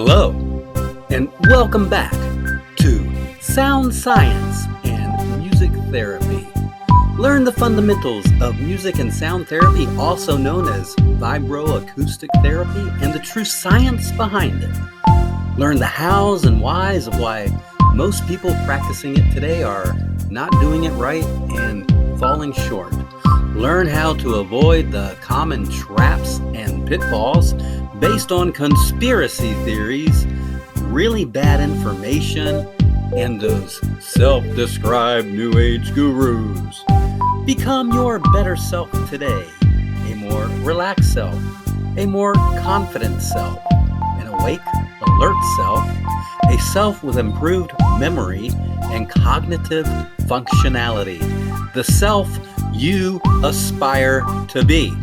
Hello, and welcome back to Sound Science and Music Therapy. Learn the fundamentals of music and sound therapy, also known as vibroacoustic therapy, and the true science behind it. Learn the hows and whys of why most people practicing it today are not doing it right and falling short. Learn how to avoid the common traps and pitfalls based on conspiracy theories, really bad information, and those self-described New Age gurus. Become your better self today, a more relaxed self, a more confident self, an awake, alert self, a self with improved memory and cognitive functionality, the self you aspire to be.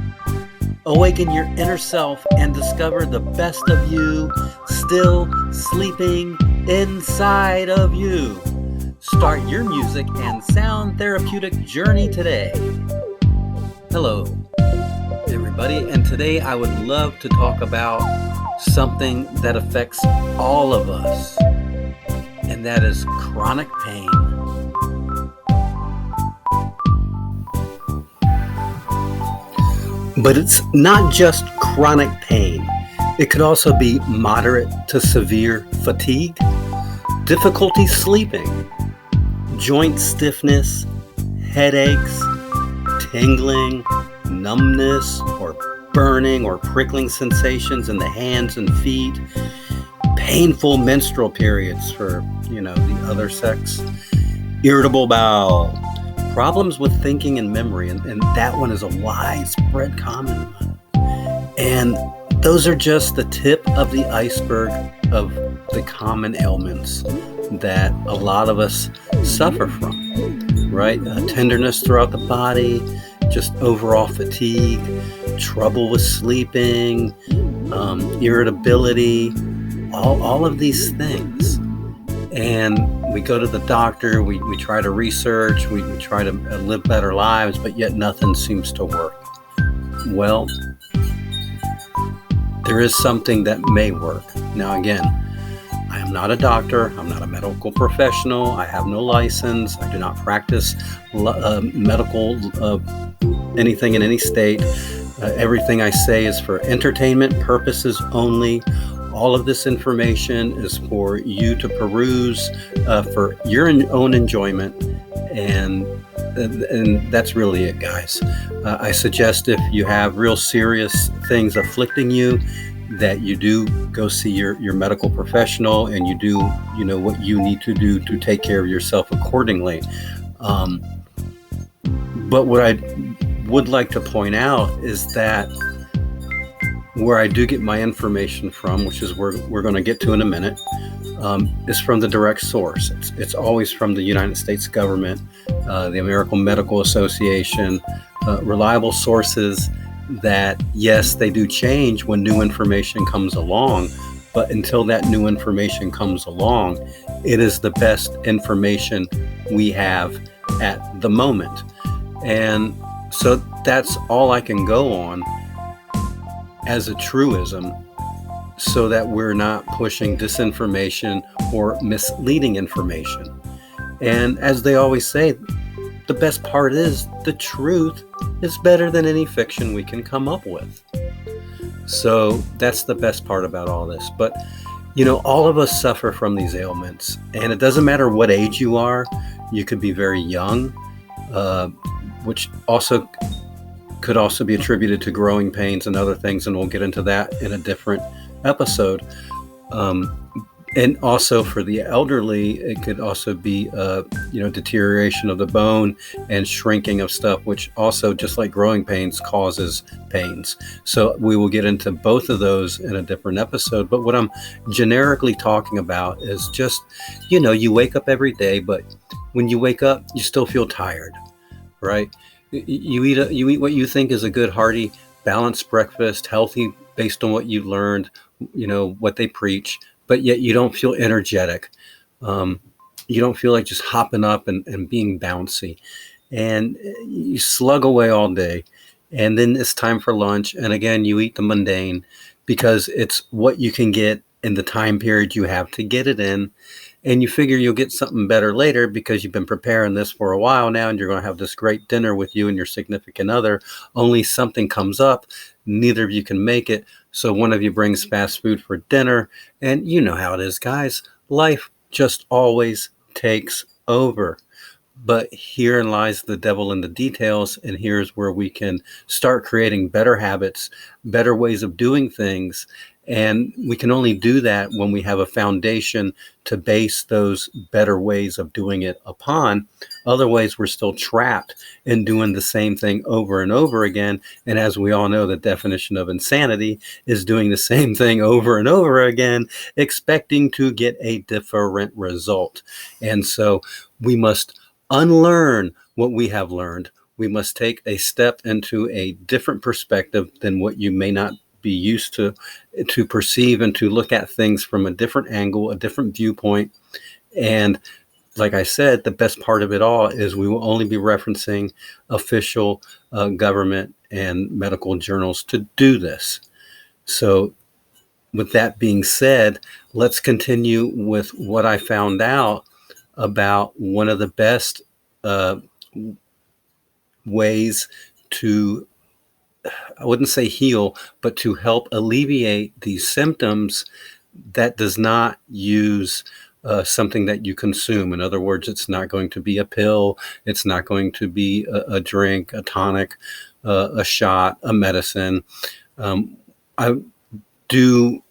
Awaken your inner self and discover the best of you still sleeping inside of you. Start your music and sound therapeutic journey today. Hello, everybody, and today I would love to talk about something that affects all of us, and that is chronic pain. But it's not just chronic pain. It could also be moderate to severe fatigue, difficulty sleeping, joint stiffness, headaches, tingling, numbness, or burning or prickling sensations in the hands and feet, painful menstrual periods for, the other sex, irritable bowel, problems with thinking and memory, and that one is a widespread common one. And those are just the tip of the iceberg of the common ailments that a lot of us suffer from, right? Tenderness throughout the body, just overall fatigue, trouble with sleeping, irritability, all of these things. And we go to the doctor, we try to research, we try to live better lives, but yet nothing seems to work. Well, there is something that may work. Now again, I am not a doctor, I'm not a medical professional, I have no license, I do not practice medical anything in any state. Everything I say is for entertainment purposes only. All of this information is for you to peruse for your own enjoyment, and that's really it, guys. I suggest if you have real serious things afflicting you, that you do go see your medical professional, and you do what you need to do to take care of yourself accordingly. But what I would like to point out is that where I do get my information from, which is where we're going to get to in a minute, is from the direct source. It's always from the United States government, the American Medical Association, reliable sources that, yes, they do change when new information comes along, but until that new information comes along, it is the best information we have at the moment. And so that's all I can go on as a truism, so that we're not pushing disinformation or misleading information. And as they always say, the best part is the truth is better than any fiction we can come up with. So that's the best part about all this. But all of us suffer from these ailments, and it doesn't matter what age you are. You could be very young, which could also be attributed to growing pains and other things, and we'll get into that in a different episode. And also for the elderly, it could also be deterioration of the bone and shrinking of stuff, which also, just like growing pains, causes pains. So we will get into both of those in a different episode. But what I'm generically talking about is just, you wake up every day, but when you wake up, you still feel tired, right? You eat what you think is a good, hearty, balanced breakfast, healthy based on what you've learned, what they preach, but yet you don't feel energetic. You don't feel like just hopping up and being bouncy. And you slug away all day. And then it's time for lunch. And again, you eat the mundane because it's what you can get in the time period you have to get it in. And you figure you'll get something better later because you've been preparing this for a while now, and you're going to have this great dinner with you and your significant other. Only something comes up, neither of you can make it, so one of you brings fast food for dinner. And you know how it is, guys. Life just always takes over. But herein lies the devil in the details, and here's where we can start creating better habits, better ways of doing things. And we can only do that when we have a foundation to base those better ways of doing it upon. Otherwise, we're still trapped in doing the same thing over and over again. And as we all know, the definition of insanity is doing the same thing over and over again, expecting to get a different result. And so we must unlearn what we have learned. We must take a step into a different perspective than what you may not be used to perceive, and to look at things from a different angle, a different viewpoint. And like I said, the best part of it all is we will only be referencing official government and medical journals to do this. So with that being said, let's continue with what I found out about one of the best ways to, I wouldn't say heal, but to help alleviate these symptoms that does not use something that you consume. In other words, it's not going to be a pill. It's not going to be a drink, a tonic, a shot, a medicine. I do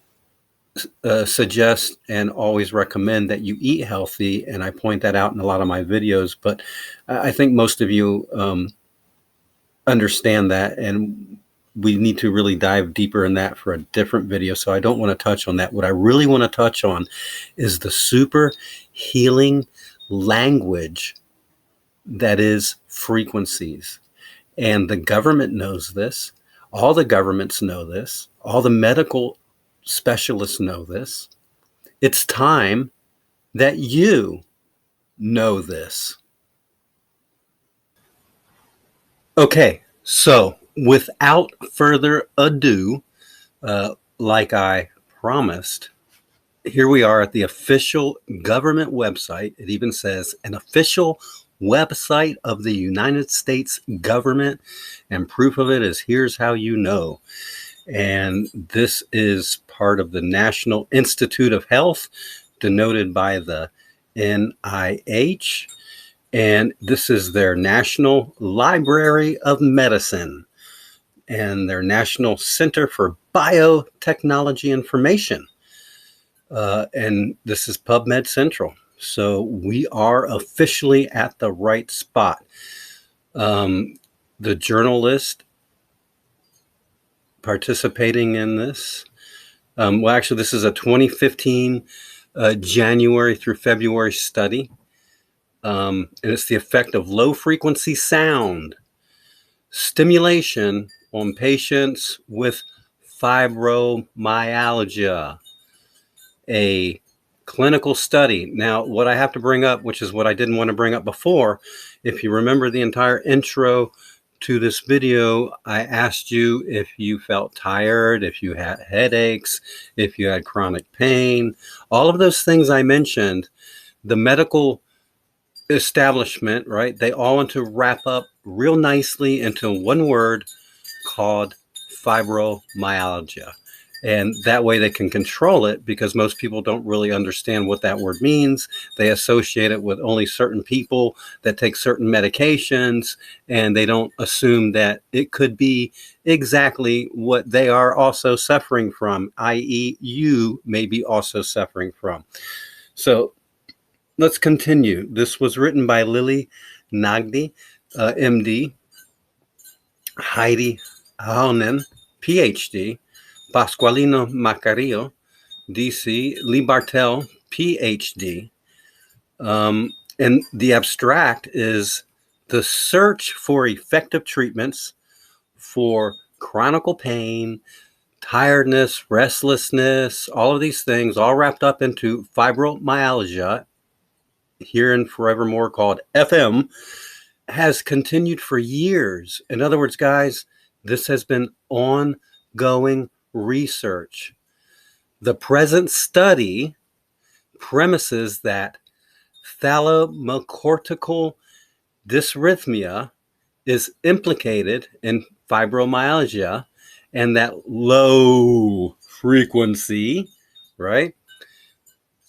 suggest and always recommend that you eat healthy, and I point that out in a lot of my videos, but I think most of you understand that, and we need to really dive deeper in that for a different video, so I don't want to touch on that. What I really want to touch on is the super healing language that is frequencies. And the government knows this. All the governments know this. All the medical specialists know this. It's time that you know this. Okay, so without further ado, like I promised, here we are at the official government website. It even says an official website of the United States government, and proof of it is here's how you know. And this is part of the National Institute of Health, denoted by the NIH. And this is their National Library of Medicine and their National Center for Biotechnology Information. And this is PubMed Central. So we are officially at the right spot. The journalist participating in this, well, actually, this is a 2015 January through February study. And it's the effect of low frequency sound stimulation on patients with fibromyalgia, a clinical study. Now, what I have to bring up, which is what I didn't want to bring up before, if you remember the entire intro to this video, I asked you if you felt tired, if you had headaches, if you had chronic pain, all of those things I mentioned. The medical establishment, right, they all want to wrap up real nicely into one word called fibromyalgia. And that way they can control it, because most people don't really understand what that word means. They associate it with only certain people that take certain medications, and they don't assume that it could be exactly what they are also suffering from, i.e. you may be also suffering from. So let's continue. This was written by Lily Nagdi, MD, Heidi Haunen, PhD, Pasqualino Macario, DC, Lee Bartel, PhD. And the abstract is the search for effective treatments for chronic pain, tiredness, restlessness, all of these things, all wrapped up into fibromyalgia, here and forevermore called FM, has continued for years. In other words, guys, this has been ongoing research. The present study premises that thalamocortical dysrhythmia is implicated in fibromyalgia, and that low frequency, right,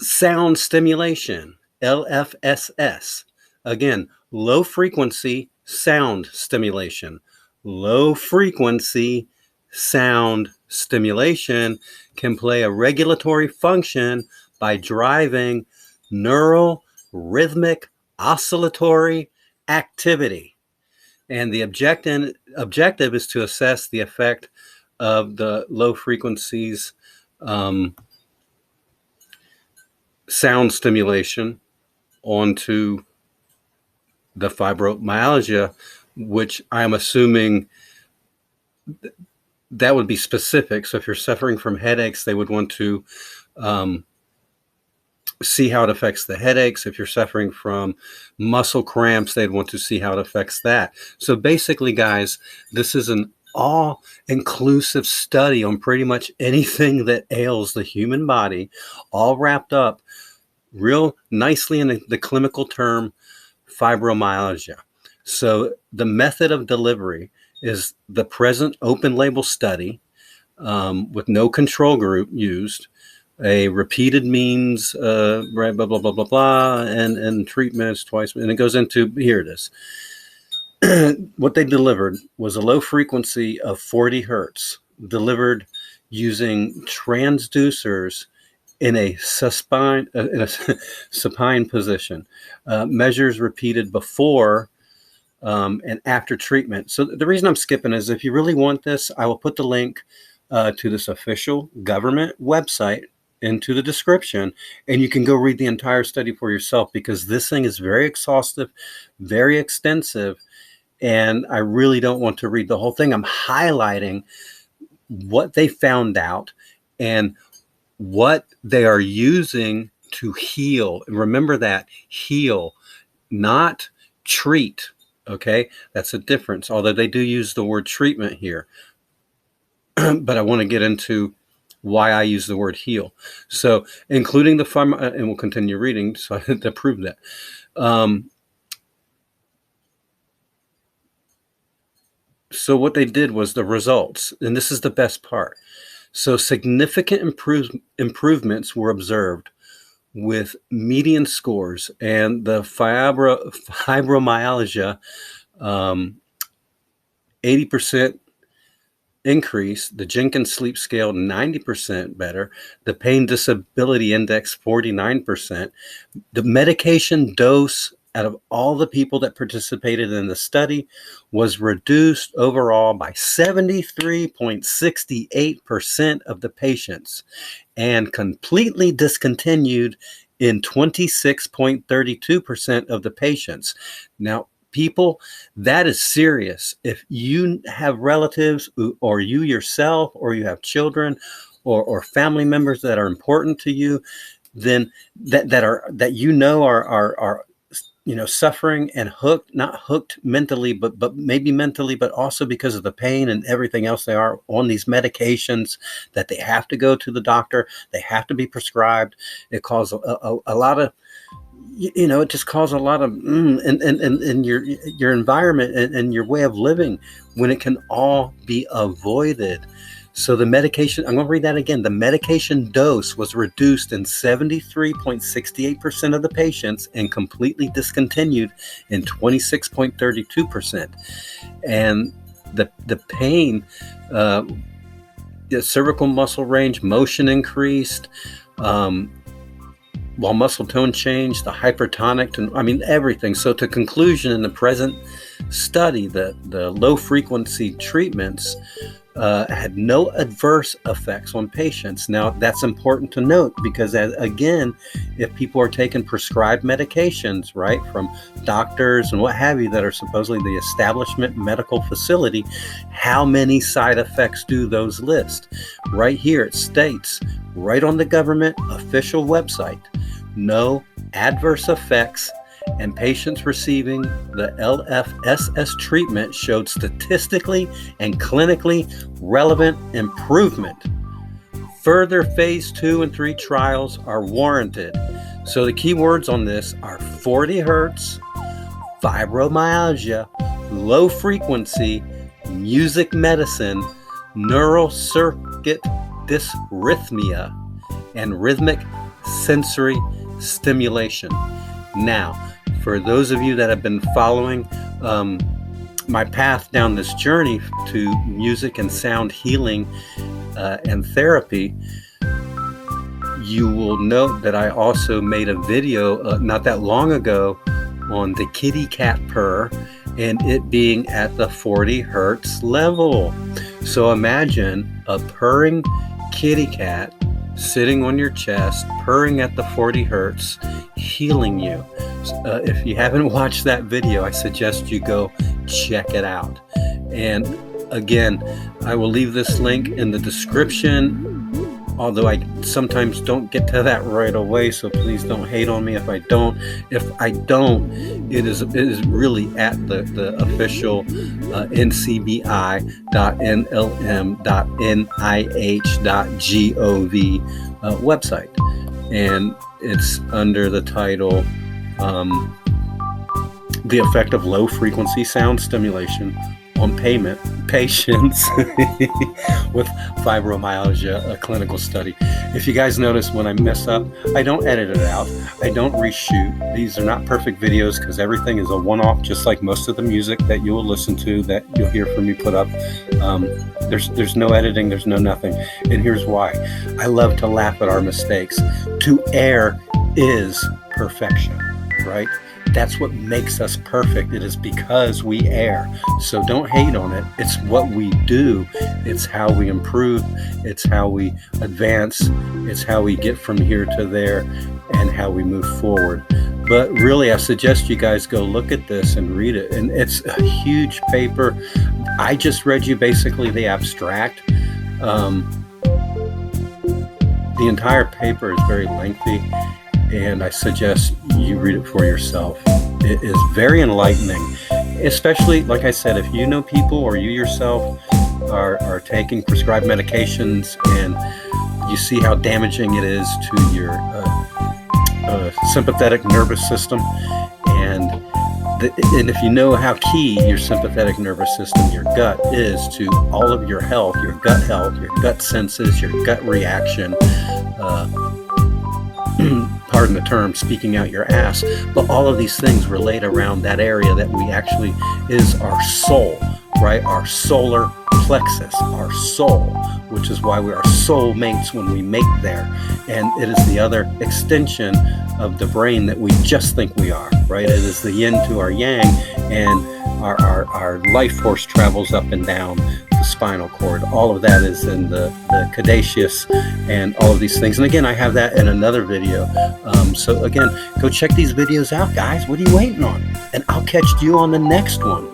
sound stimulation, LFSS. Again, low frequency sound stimulation. Low frequency sound stimulation can play a regulatory function by driving neural rhythmic oscillatory activity. And the objective is to assess the effect of the low frequencies sound stimulation onto the fibromyalgia, which I'm assuming that would be specific. So if you're suffering from headaches, they would want to see how it affects the headaches. If you're suffering from muscle cramps, they'd want to see how it affects that. So basically, guys, this is an all-inclusive study on pretty much anything that ails the human body, all wrapped up real nicely in the clinical term fibromyalgia. So the method of delivery is the present open label study with no control group used, a repeated means, blah, blah, blah, blah, blah, blah, and treatments twice. And it goes into, here it is. What they delivered was a low frequency of 40 hertz, delivered using transducers in a supine position. Measures repeated before and after treatment. So the reason I'm skipping is, if you really want this, I will put the link to this official government website into the description, and you can go read the entire study for yourself, because this thing is very exhaustive, very extensive, and I really don't want to read the whole thing. I'm highlighting what they found out and what they are using to heal. And remember that, heal, not treat. Okay, that's a difference, although they do use the word treatment here. But I want to get into why I use the word heal. So including the and we'll continue reading so to prove that. So what they did was the results, and this is the best part. So significant improvements were observed with median scores, and the fibromyalgia 80% increase, the Jenkins Sleep Scale 90% better, the Pain Disability Index 49%, the medication dose out of all the people that participated in the study was reduced overall by 73.68% of the patients, and completely discontinued in 26.32% of the patients. Now, people, that is serious. If you have relatives, or you yourself, or you have children or family members that are important to you, then that are suffering and hooked, not hooked mentally, but maybe mentally, but also because of the pain and everything else, they are on these medications that they have to go to the doctor, they have to be prescribed. It causes a lot of, it just causes a lot of in your environment and your way of living, when it can all be avoided. So the medication, I'm going to read that again. The medication dose was reduced in 73.68% of the patients and completely discontinued in 26.32%. And the pain, the cervical muscle range, motion increased, while muscle tone changed, the hypertonic, everything. So to conclusion, in the present study, the low frequency treatments had no adverse effects on patients. Now, that's important to note, because again, if people are taking prescribed medications, right, from doctors and what have you, that are supposedly the establishment medical facility, how many side effects do those list? Right here it states, right on the government official website, no adverse effects, and patients receiving the LFSS treatment showed statistically and clinically relevant improvement Further phase 2 and 3 trials are warranted. So the key words on this are 40 hertz, fibromyalgia, low frequency, music medicine, neural circuit dysrhythmia, and rhythmic sensory stimulation. Now, for those of you that have been following my path down this journey to music and sound healing and therapy, you will note that I also made a video not that long ago on the kitty cat purr and it being at the 40 hertz level. So imagine a purring kitty cat sitting on your chest, purring at the 40 hertz, healing you. If you haven't watched that video, I suggest you go check it out. And again, I will leave this link in the description, although I sometimes don't get to that right away, so please don't hate on me if I don't. If I don't, it is really at the official ncbi.nlm.nih.gov website. And it's under the title, The Effect of Low Frequency Sound Stimulation on Patients with Fibromyalgia, a clinical study. If you guys notice when I mess up, I don't edit it out. I don't reshoot. These are not perfect videos because everything is a one-off, just like most of the music that you will listen to, that you'll hear from me put up. There's no editing, there's no nothing. And here's why. I love to laugh at our mistakes. To err is perfection, right? That's what makes us perfect. It is because we err. So don't hate on it. It's what we do. It's how we improve. It's how we advance. It's how we get from here to there and how we move forward. But really, I suggest you guys go look at this and read it. And it's a huge paper. I just read you basically the abstract. The entire paper is very lengthy, and I suggest you read it for yourself. It is very enlightening, especially, like I said, if you know people or you yourself are taking prescribed medications and you see how damaging it is to your sympathetic nervous system, and if you know how key your sympathetic nervous system, your gut, is to all of your health, your gut senses, your gut reaction, pardon the term, speaking out your ass, but all of these things relate around that area that we actually is our soul, right? Our solar plexus, our soul, which is why we are soulmates when we mate there. And it is the other extension of the brain that we just think we are, right? It is the yin to our yang, and our life force travels up and down the spinal cord. All of that is in the caduceus and all of these things. And again, I have that in another video. So again, go check these videos out, guys. What are you waiting on? And I'll catch you on the next one.